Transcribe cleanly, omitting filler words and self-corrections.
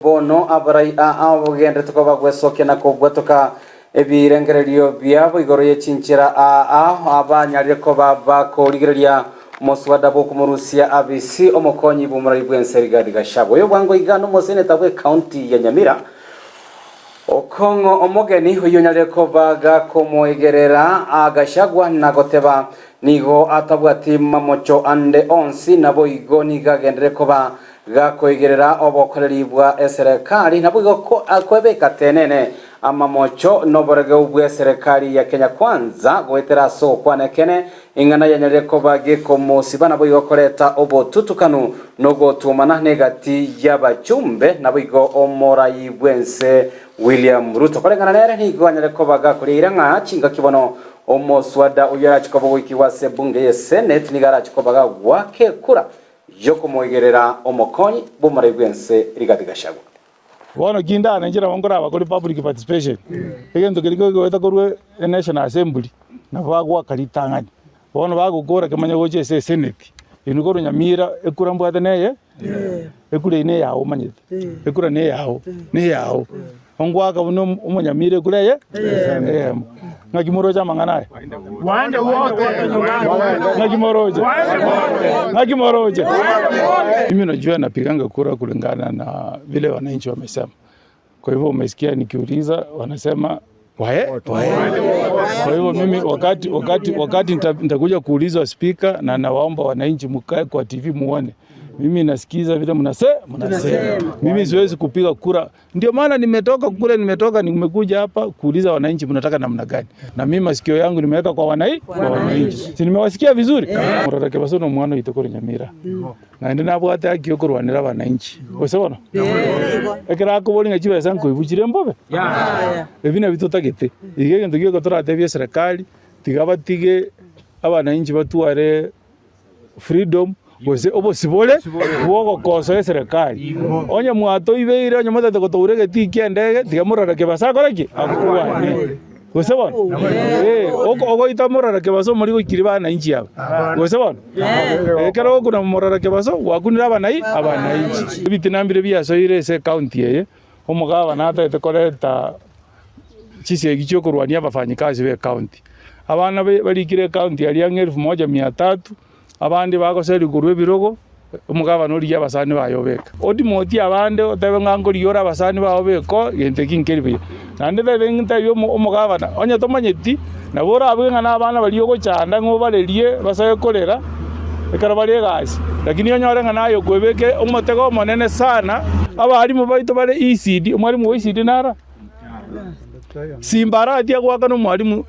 bono abarai abogende tukoba gwesoke na kogwatoka ebirengererio byabo igoro yechinchira abanyarire ko baba ko rigereria muswada bo kumurusia abisi omokonyi bumurari bw'enserigadi gashabo yo bwango igano mosene tabwe county ya Nyamira okongo omogeni uyo nyarire ko baga komoigerera agashagwa nagoteba nigo atabwati mamocho ande onsi nabo igoni gagendere ko ba gakoigerera obokoreri bwa serikali nabo ko akwebeka tenene amamocho noborege ubwe serikali ya Kenya Kwanza gwetera so kwanekene ingana yanyare ko bage ko musibana bo yokoreta obotutukanu no gotumana negati y'abachumbe nabo igo omorayi bwense William Ruto kolengana nere nigo yanyare ko baga kurira nka chinga kibono omoswada uyarachikobo wikiwase bunge ye Senate nigarachiko baga wake kura yoko moigerera omokonyi bumare bwense Rigathi Gachagua wono kindana njira wongora abakuri public participation egento kiriko gweta korwe National Assembly na bagwa karitangani wono bagukora kemanya goche Senate inukoro Nyamira ekura mbwate neye ekure ine yawo manyete ekura ne yawo ongwaka buno umunyamire kureye ngakimoroja manganaye wande wote ngakimoroja mimi najua napiganga kura kulingana na vile wananchi wamesema. Kwa hivyo umesikia nikiuliza wanasema wae. Kwa hivyo mimi wakati nitakuja kuulizwa speaker na nawaomba wananchi mkae kwa TV muone. Mimi nasikiza vile mnasema. Mimi siwezi kupiga kura. Ndio maana nimekuja hapa kuuliza wananchi mnataka namna gani. Na mimi masikio yangu nimeweka kwa wananchi. Si nimewasikia vizuri? Murarake basono mwana itokoro Nyamira. Na ndina abo ate akiyokorwanira wananchi. Osebona? Ekera ko bolinga chiba sanko ibuchire mbobe. Ebina bitotagete. Igege ndogiye gotoratebye serikali tigabatige abananchi batuare freedom bose obosibole bwogo koso serikali onye mwato ibeire onye motete gotourege tikiendege tigamurarake basakoraki akubane gosebona ogo itamurarake baso muri gukiri bana inchi yabo gosebona ekero kuna murarake baso wakunira abananchi bitinambire byasoire se county ye omugaba natete koreta chisegi cyo kurwania abafanyikazi be county abana barikire county yali 1300 abandi bagoseri kurwe birogo umugaba nori yabasani bayobeka odimoti abande otebe ngangori yora abasani bayobeko yente kinkeribe nande bebe ngitayo umugaba onye tomanyeti nabora abwenga nabana baliyogo cyanda ngo barerie basaye korera ekara bari gasi lakini onyore nga nayo kwebeke umotego monene sana abari mu baito bare ECD umwari mu ECD nara simbara atia gwaka no mwari mu